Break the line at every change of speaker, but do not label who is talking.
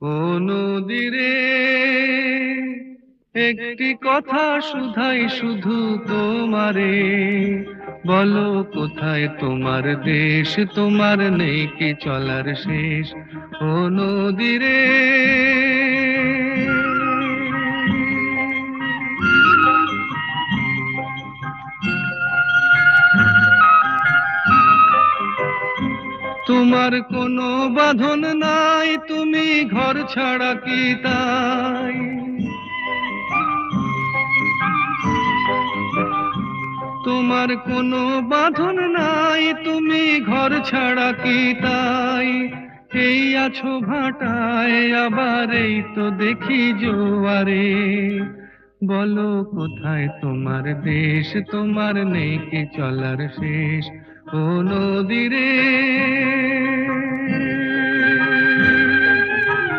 ও নদীরে একটি কথা শুধাই শুধু তোমারে, বলো কোথায় তোমার দেশ, তোমার নেই কি চলার শেষ। ও নদীরে তোমার কোনো বাঁধন নাই, তুমি ঘর ছাড়া কি তাই। তোমার কোনো বাঁধন নাই, তুমি ঘর ছাড়া কি তাই। এই আছো ভাটায়, আবার এই তো দেখি জোয়ারে, বলো কোথায় তোমার দেশ, তোমার নেই কি চলার শেষ। ও নদীরে